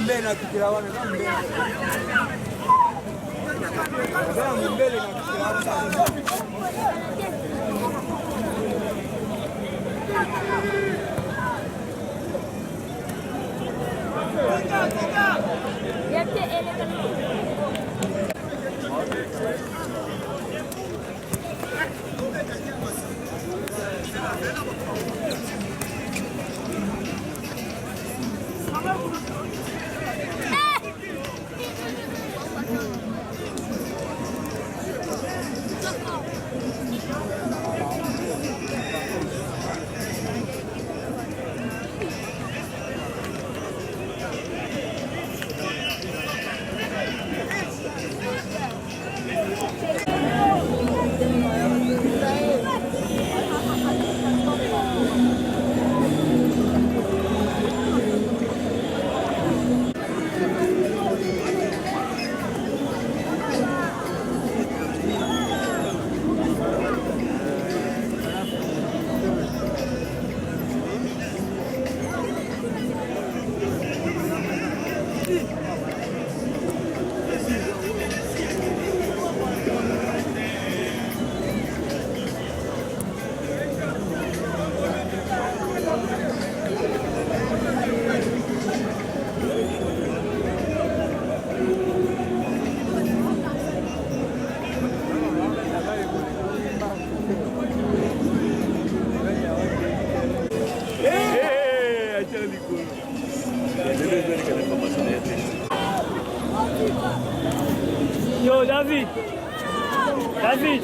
mbele na kila wana mbele na Yo, David! David!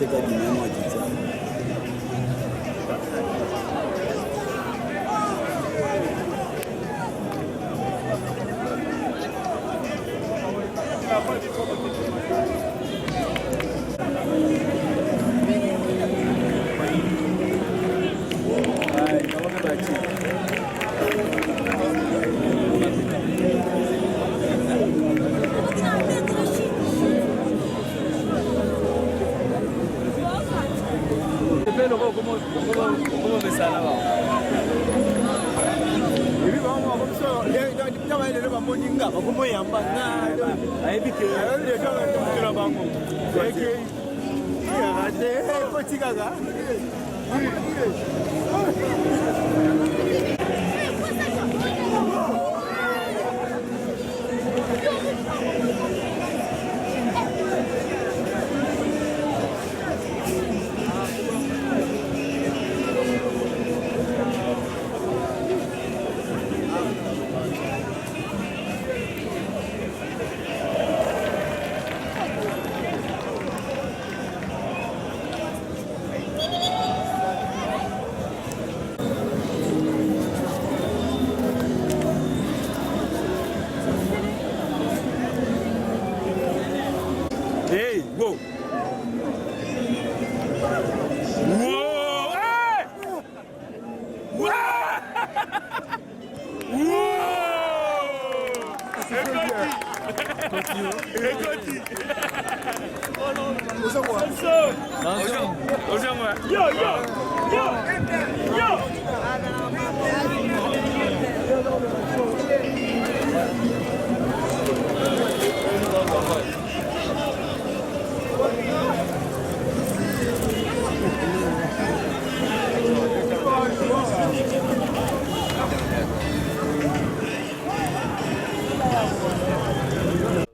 C'est pas du même moitié. ¿Cómo me salaba? Comment il y a un Hey, go! Whoa! Hey! Whoa! Yo, yo! Yo! Yo!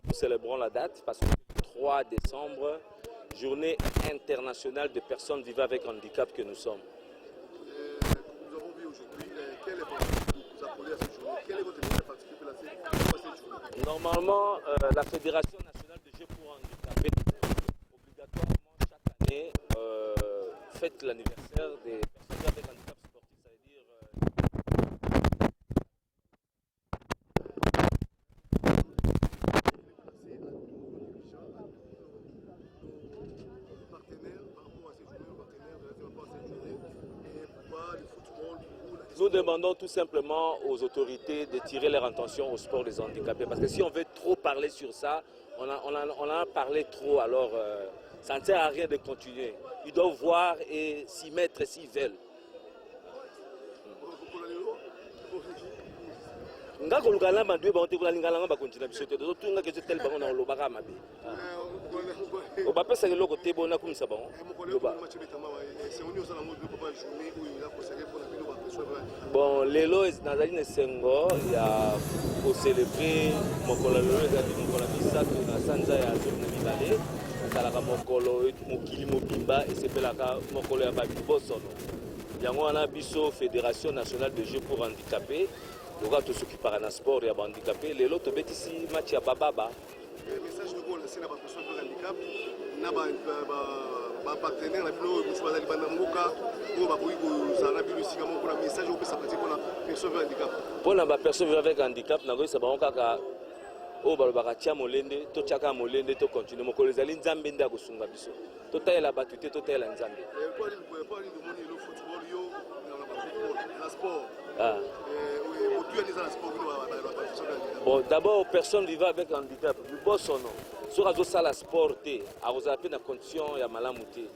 Nous célébrons la date parce que le 3 décembre, journée internationale des personnes vivant avec handicap que nous sommes. Nous avons vu aujourd'hui, quelle est vous appelez à cette journée? Quelle est votre mission à participer à cette journée? Normalement, la Fédération nationale de jeux pour handicapés, obligatoirement chaque année, fête l'anniversaire des personnes avec handicap sportif, ça veut dire nous demandons tout simplement aux autorités de tirer leur attention au sport des handicapés. Parce que si on veut trop parler sur ça, on en a parlé trop, alors ça ne sert à rien de continuer. Ils doivent voir et s'y mettre s'ils veulent. Nga ko lukala bandwe ba ote kula lingala nga ba continue biso te to nga ke tel bango na lobaka mabe o ba pesa ke loko te bona kumisa bango bon lelo nazali na sengo ya ko célébrer mokolo lelo ezali mokolo misato na sanza ya jour na mibale kalaka mokolo mokili mobimba esepelaka mokolo ya babibosono yango wana biso Fédération nationale de jeux pour handicapés. Le gars qui parle de sport et de handicapé, les autres bêtes ici, match à Bababa. Le message de Gaulle, c'est la personne de handicap. N'a pas partenaire, la bio, nous sommes allés dans le Moka, pour le Sigamon, pour le message, on peut s'apprêter pour la personne de handicap. Pour la personne avec handicap, nous avons dit que au Balbaratia Molende, to Chaka Molende, to continue. Mon collègue Aline Zambenda Gosunga Biso. Total la batute, total la Nzambe. Pour le football, le sport. Ah. Bon, d'abord, personne vivant avec handicap. Le boss son nom. Sur la salle à sport, à vous appeler dans condition ya malamouté.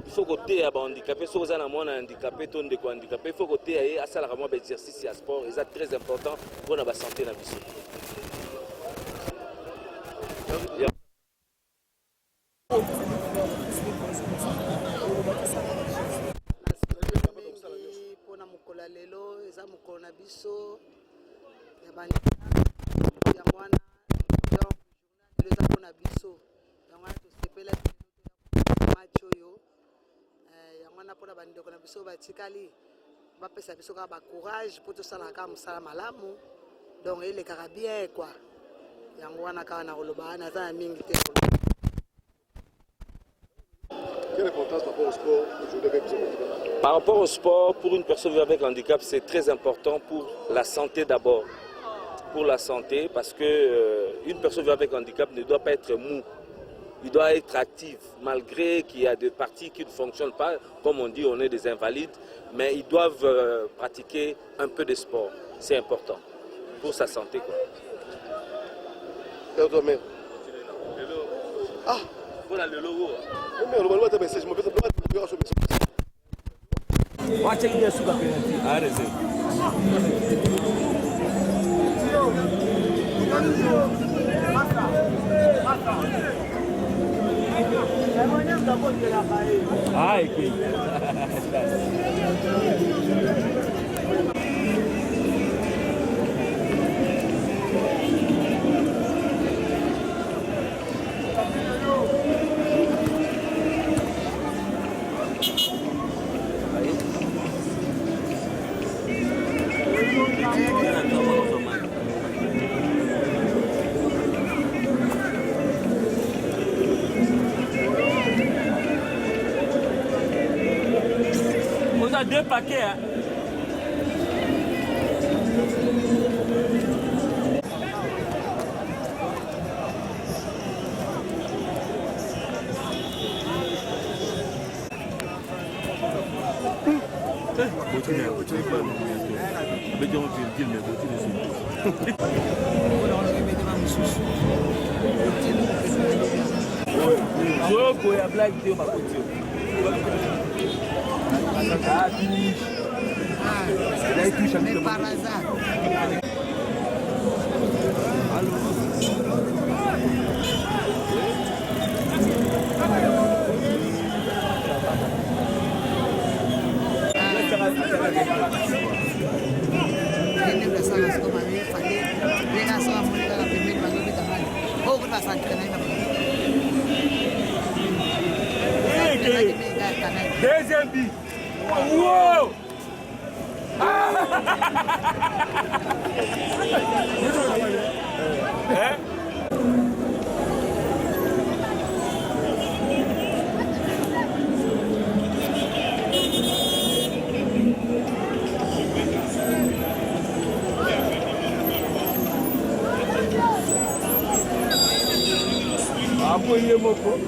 Il faut que tu aies handicapé, si vous avez un handicapé, tu es handicapé, il faut que tu aies un exercice à sport, c'est très important pour la santé dans la vie. Lelo eza mokolo na biso ya bana ya mwana donc journée eza pona biso yango wana tosepela match oyo yango wana pona bandeko na biso batikali bapesa biso kaka bacourage mpo tosalaka kaka mosala malamu donc elekaka bien quoi yango wana kaka na koloba wana aza na mingi te. Quelle importance par rapport au sport aujourd'hui avec vous? Par rapport au sport, pour une personne avec handicap, c'est très important pour la santé d'abord. Pour la santé, parce que une personne avec handicap ne doit pas être mou. Il doit être actif, malgré qu'il y a des parties qui ne fonctionnent pas. Comme on dit, on est des invalides, mais ils doivent pratiquer un peu de sport. C'est important pour sa santé, quoi. Ah, voilà le logo. Wacha ingia suka penalty. Areze. Ai, que on a 2 paquets. Hein. Jogo ya black tio makotio. Mais par hasard. Deuxième but. Wow! Hein? Hapo ile moko.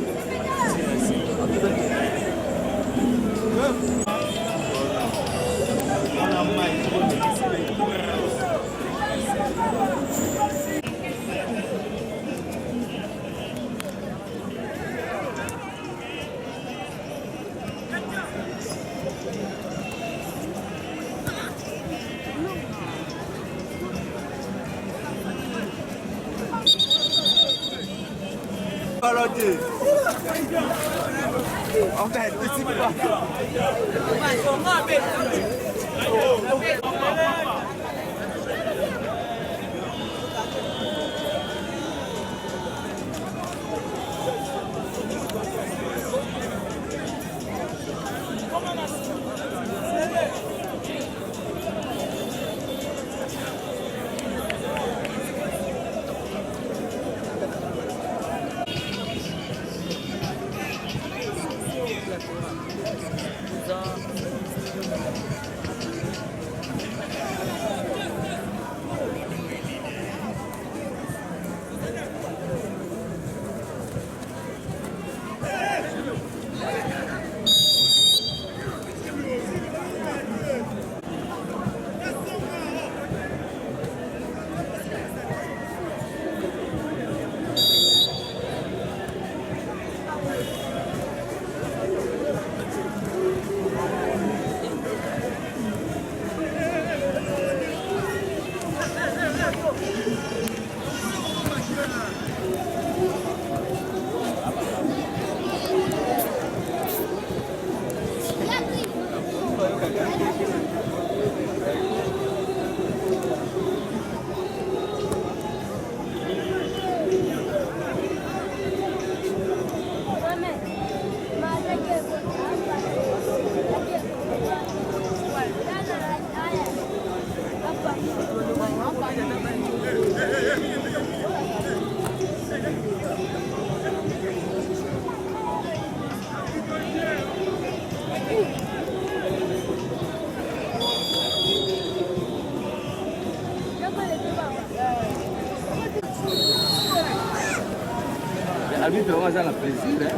Arbitre vraiment ça la plaisir.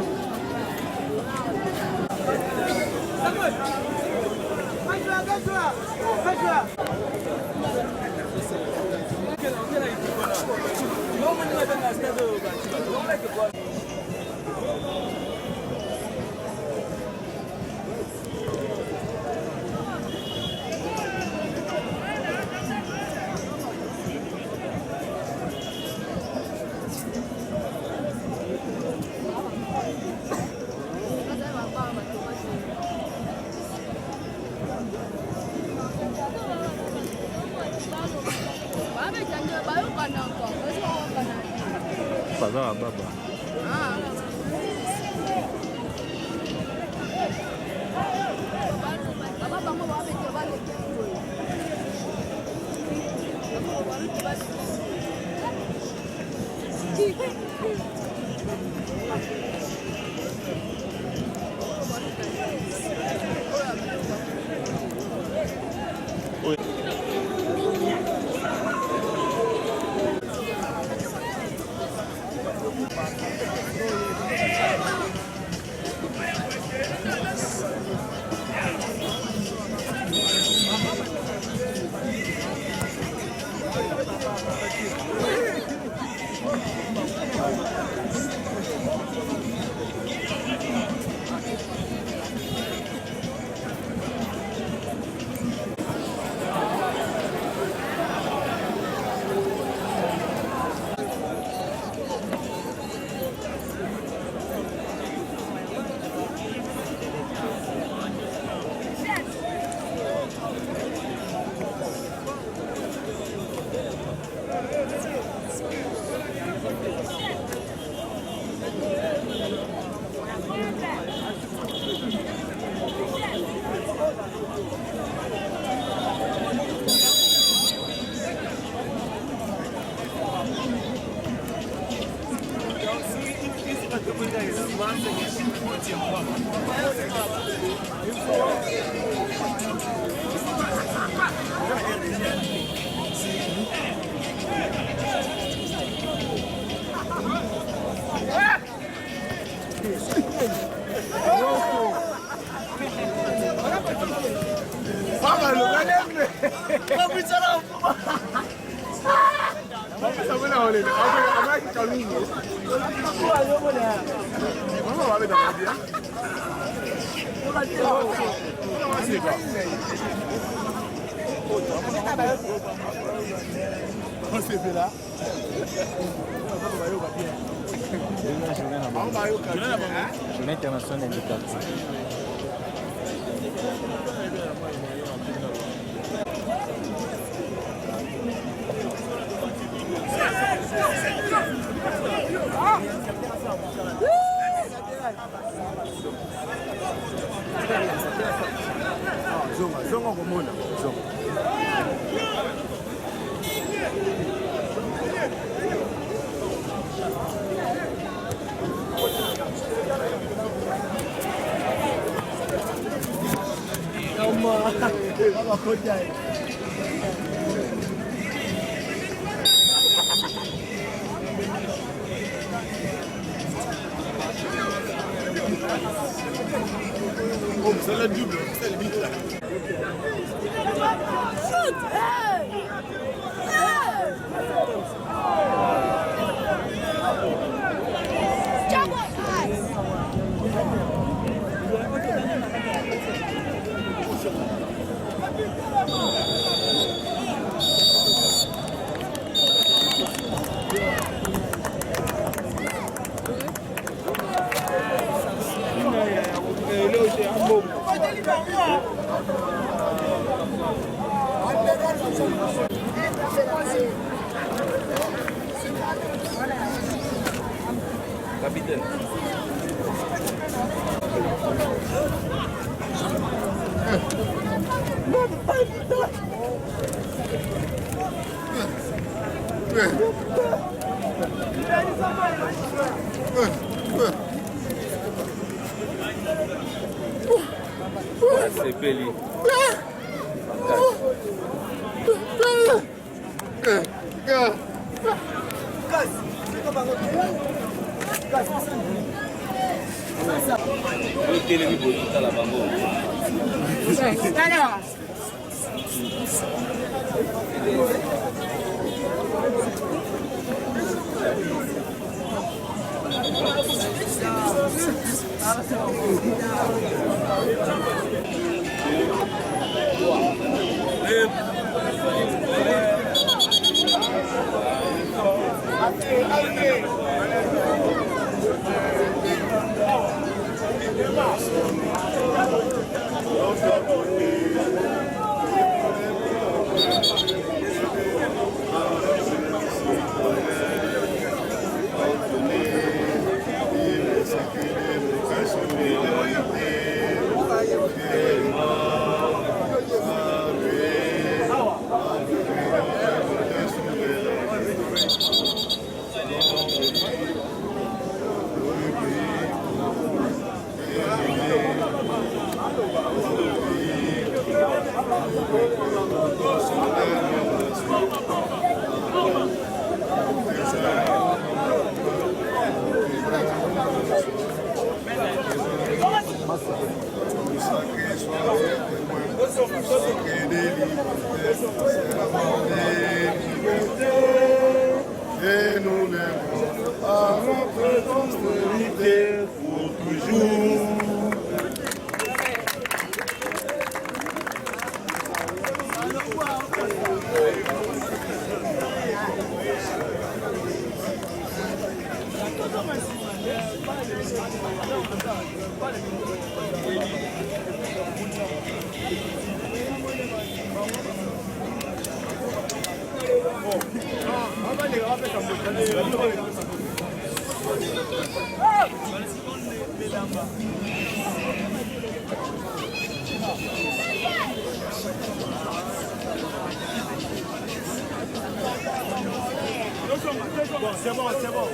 Paza baba. Journée internationale du quartier. Zonga komona. C'est la double, c'est le but là. Capitaine. C'est Peli. Et nous l'aimons à notre postérité pour toujours. C'est bon, c'est bon.